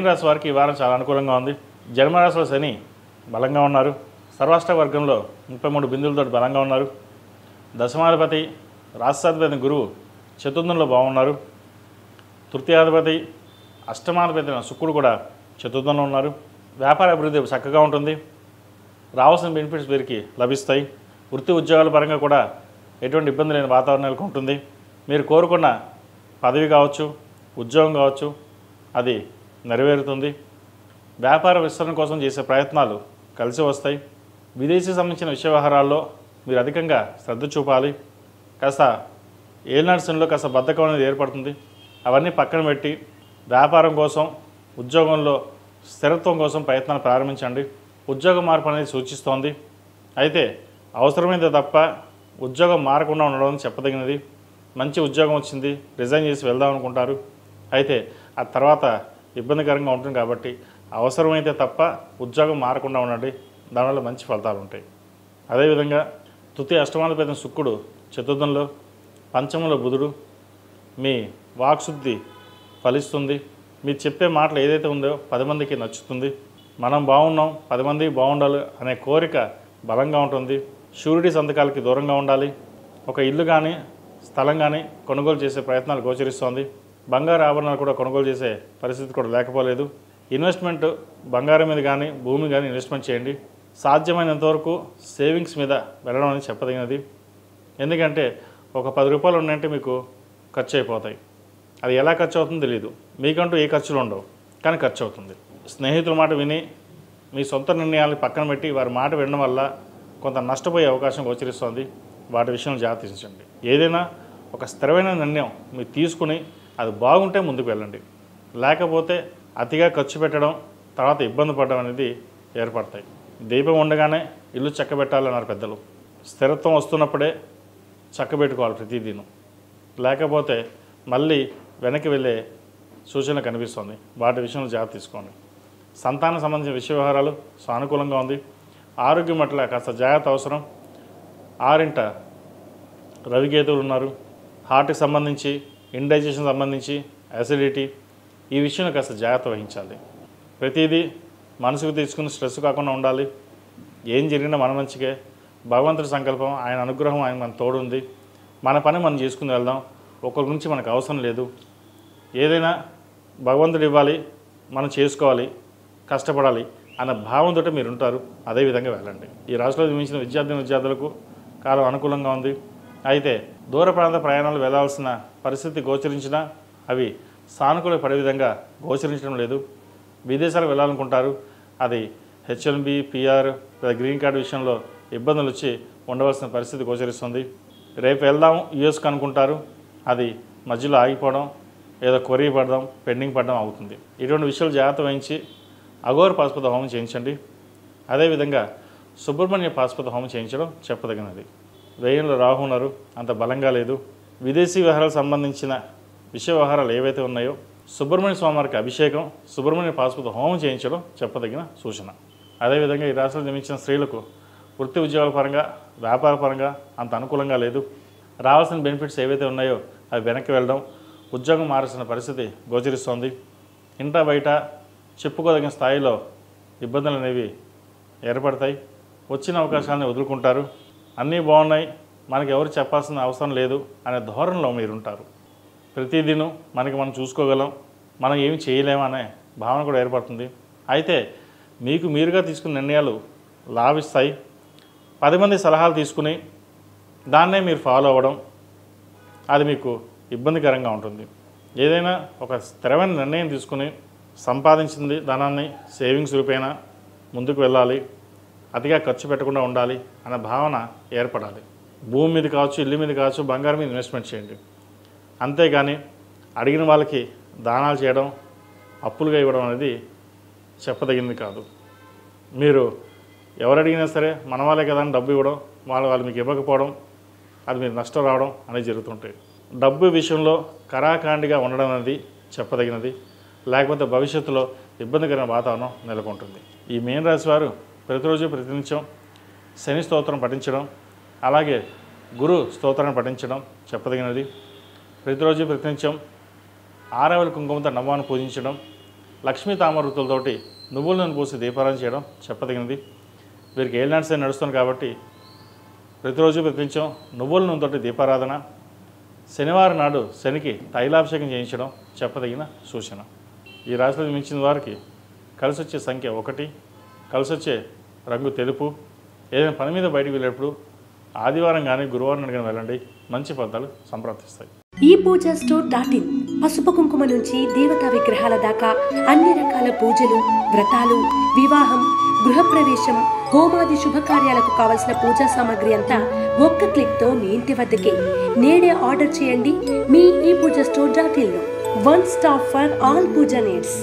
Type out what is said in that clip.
మీన రాశి వారికి ఈ వారం చాలా అనుకూలంగా ఉంది. జన్మరాశిలో శని బలంగా ఉన్నారు. సర్వాష్టక వర్గంలో 33 బిందువులతో బలంగా ఉన్నారు. దశమాధిపతి రాష్ట్రాధిపతి గురువు చతుర్థంలో బాగున్నారు. తృతీయాధిపతి అష్టమాధిపతి శుక్రుడు కూడా చతుర్థంలో ఉన్నారు. వ్యాపార అభివృద్ధి చక్కగా ఉంటుంది. రావాల్సిన బెనిఫిట్స్ వీరికి లభిస్తాయి. వృత్తి ఉద్యోగాల పరంగా కూడా ఎటువంటి ఇబ్బంది లేని వాతావరణం నెలకొంటుంది. మీరు కోరుకున్న పదవి కావచ్చు, ఉద్యోగం కావచ్చు, అది నెరవేరుతుంది. వ్యాపార విస్తరణ కోసం చేసే ప్రయత్నాలు కలిసి వస్తాయి. విదేశీ సంబంధించిన విషయ వ్యవహారాల్లో మీరు అధికంగా శ్రద్ధ చూపాలి. కాస్త ఏలినాడ్సన్లో కాస్త బద్ధకం అనేది ఏర్పడుతుంది. అవన్నీ పక్కన పెట్టి వ్యాపారం కోసం, ఉద్యోగంలో స్థిరత్వం కోసం ప్రయత్నాలు ప్రారంభించండి. ఉద్యోగ మార్పు అనేది సూచిస్తోంది. అయితే అవసరమైతే తప్ప ఉద్యోగం మారకుండా ఉండడం చెప్పదగినది. మంచి ఉద్యోగం వచ్చింది, రిజైన్ చేసి వెళ్దాం అనుకుంటారు. అయితే ఆ తర్వాత ఇబ్బందికరంగా ఉంటుంది కాబట్టి అవసరమైతే తప్ప ఉద్యోగం మారకుండా ఉండండి. దానివల్ల మంచి ఫలితాలు ఉంటాయి. అదేవిధంగా తృతీయ అష్టమాధిపతి శుక్రుడు చతుర్థంలో, పంచమంలో బుధుడు. మీ వాక్శుద్ధి ఫలిస్తుంది. మీరు చెప్పే మాటలు ఏదైతే ఉందో 10 మందికి నచ్చుతుంది. మనం బాగున్నాం, 10 మందికి బాగుండాలి అనే కోరిక బలంగా ఉంటుంది. షూరిటీ సంతకాలకి దూరంగా ఉండాలి. ఒక ఇల్లు కానీ స్థలం కానీ కొనుగోలు చేసే ప్రయత్నాలు గోచరిస్తోంది. బంగారు ఆభరణాలు కూడా కొనుగోలు చేసే పరిస్థితి కూడా లేకపోలేదు. ఇన్వెస్ట్మెంట్ బంగారం మీద కానీ భూమి కానీ ఇన్వెస్ట్మెంట్ చేయండి. సాధ్యమైనంతవరకు సేవింగ్స్ మీద వెళ్ళడం అనేది చెప్పదగినది. ఎందుకంటే ఒక 10 రూపాయలు ఉన్నాయంటే మీకు ఖర్చు అయిపోతాయి. అది ఎలా ఖర్చు అవుతుందో తెలియదు. మీకంటూ ఏ ఖర్చులు ఉండవు, కానీ ఖర్చు అవుతుంది. స్నేహితుల మాట విని మీ సొంత నిర్ణయాలను పక్కన పెట్టి వారి మాట వినడం వల్ల కొంత నష్టపోయే అవకాశం గోచరిస్తుంది. వాటి విషయంలో జాగ్రత్త వహించండి. ఏదైనా ఒక స్థిరమైన నిర్ణయం మీరు తీసుకుని అది బాగుంటే ముందుకు వెళ్ళండి. లేకపోతే అతిగా ఖర్చు పెట్టడం, తర్వాత ఇబ్బంది పడడం అనేది ఏర్పడతాయి. దీపం ఉండగానే ఇల్లు చక్కబెట్టాలన్నారు పెద్దలు. స్థిరత్వం వస్తున్నప్పుడే చక్కబెట్టుకోవాలి ప్రతిదీను. లేకపోతే మళ్ళీ వెనక్కి వెళ్ళే సూచన కనిపిస్తుంది. వాటి విషయంలో జాగ్రత్త తీసుకోండి. సంతానం సంబంధించిన విషయ వ్యవహారాలు సానుకూలంగా ఉంది. ఆరోగ్యం పట్ల కాస్త జాగ్రత్త అవసరం. 6ంట రవికేతువులు ఉన్నారు. హార్ట్కి సంబంధించి, ఇండైజెషన్ సంబంధించి, యాసిడిటీ, ఈ విషయంలో కాస్త జాగ్రత్త వహించాలి. ప్రతిదీ మనసుకు తీసుకుని స్ట్రెస్ కాకుండా ఉండాలి. ఏం జరిగినా మన మంచికే. భగవంతుడి సంకల్పం, ఆయన అనుగ్రహం, ఆయన మన తోడుంది. మన పని మనం చేసుకుని వెళ్దాం. ఒకరి గురించి మనకు అవసరం లేదు. ఏదైనా భగవంతుడు ఇవ్వాలి, మనం చేసుకోవాలి, కష్టపడాలి అన్న భావంతో మీరు ఉంటారు. అదేవిధంగా వెళ్ళండి. ఈ రాశిలో జన్మించిన విద్యార్థులకు కాలం అనుకూలంగా ఉంది. అయితే దూర ప్రాంత ప్రయాణాలు వెళ్లాల్సిన పరిస్థితి గోచరించినా అవి సానుకూల పడే విధంగా గోచరించడం లేదు. విదేశాలకు వెళ్ళాలనుకుంటారు. అది H1B, PR, గ్రీన్ కార్డు విషయంలో ఇబ్బందులు వచ్చి ఉండవలసిన పరిస్థితి గోచరిస్తుంది. రేపు వెళ్దాం యూఎస్కి అనుకుంటారు. అది మధ్యలో ఆగిపోవడం, ఏదో కొరిగి పడడం, పెండింగ్ పడడం అవుతుంది. ఇటువంటి విషయాలు జాగ్రత్త వహించి అఘోర పాశుపత హోమం చేయించండి. అదేవిధంగా సుబ్రహ్మణ్య పాశుపత హోమం చేయించడం చెప్పదగినది. వ్యయంలో రాహు ఉన్నారు, అంత బలంగా లేదు. విదేశీ వ్యవహారాలకు సంబంధించిన విషయ వ్యవహారాలు ఏవైతే ఉన్నాయో సుబ్రహ్మణ్య స్వామివారికి అభిషేకం, సుబ్రహ్మణ్య పాశుపత హోమం చేయించడం చెప్పదగిన సూచన. అదేవిధంగా ఈ రాశిలో జన్మించిన స్త్రీలకు వృత్తి ఉద్యోగాల పరంగా, వ్యాపార పరంగా అంత అనుకూలంగా లేదు. రావాల్సిన బెనిఫిట్స్ ఏవైతే ఉన్నాయో అవి వెనక్కి వెళ్ళడం, ఉద్యోగం మారాల్సిన పరిస్థితి గోచరిస్తోంది. ఇంటా బయట చెప్పుకోదగిన స్థాయిలో ఇబ్బందులు అనేవి ఏర్పడతాయి. వచ్చిన అవకాశాలను వదులుకుంటారు. అన్నీ బాగున్నాయి, మనకి ఎవరు చెప్పాల్సిన అవసరం లేదు అనే ధోరణిలో మీరుంటారు. ప్రతిదినం మనకి మనం చూసుకోగలం, మనం ఏమి చేయలేమనే భావన కూడా ఏర్పడుతుంది. అయితే మీకు మీరుగా తీసుకున్న నిర్ణయాలు లాభిస్తాయి. 10 మంది సలహాలు తీసుకుని దాన్నే మీరు ఫాలో అవ్వడం అది మీకు ఇబ్బందికరంగా ఉంటుంది. ఏదైనా ఒక స్థిరమైన నిర్ణయం తీసుకుని సంపాదించింది ధనాన్ని సేవింగ్స్ రూపేణా ముందుకు వెళ్ళాలి, అతిగా ఖర్చు పెట్టకుండా ఉండాలి అనే భావన ఏర్పడాలి. భూమి మీద కావచ్చు, ఇల్లు మీద కావచ్చు, బంగారం మీద ఇన్వెస్ట్మెంట్ చేయండి. అంతేగాని అడిగిన వాళ్ళకి దానాలు చేయడం, అప్పులుగా ఇవ్వడం అనేది చెప్పదగింది కాదు. మీరు ఎవరు అడిగినా సరే మన వాళ్ళే కదా అని డబ్బు ఇవ్వడం, వాళ్ళు మీకు ఇవ్వకపోవడం, అది మీరు నష్టం రావడం అనేది జరుగుతుంటాయి. డబ్బు విషయంలో కరాఖండిగా ఉండడం అనేది చెప్పదగినది. లేకపోతే భవిష్యత్తులో ఇబ్బందికరమైన వాతావరణం నెలకొంటుంది. ఈ మీన రాశి వారు ప్రతిరోజు ప్రతినిత్యం శని స్తోత్రం పఠించడం, అలాగే గురు స్తోత్రాన్ని పఠించడం చెప్పదగినది. ప్రతిరోజు ప్రతినిత్యం 6 కుంకుమతో నవ్వాను పూజించడం, లక్ష్మీ తామరతులతోటి నువ్వుల నూనె పూసి దీపారాధన చేయడం చెప్పదగినది. వీరికి ఏలినాటి శని నడుస్తుంది కాబట్టి ప్రతిరోజు ప్రతినిత్యం నువ్వుల నూనెతోటి దీపారాధన, శనివారం నాడు శనికి తైలాభిషేకం చేయించడం చెప్పదగిన సూచన. ఈ రాశిలో మించిన వారికి కలిసి వచ్చే సంఖ్య 1, కలిసి వచ్చే రంగు తెలుపు. ఏదైనా పని మీద బయటకు వెళ్ళేటప్పుడు ఆదివారం కానీ గురువారం కానీ వెళ్ళండి, మంచి ఫలితాలు సంప్రాప్తిస్తాయి. ePoojaStore.in పసుపు కుంకుమ నుంచి దేవతా విగ్రహాల దాకా అన్ని రకాల పూజలు, వ్రతాలు, వివాహం, గృహప్రవేశం, హోమాది శుభకార్యాలకు కావలసిన పూజా సామాగ్రి అంతా ఒక్క క్లిక్తో మీ ఇంటి వద్దకే. నేడే ఆర్డర్ చేయండి మీ ePoojaStore.in లో. One stop for all puja needs.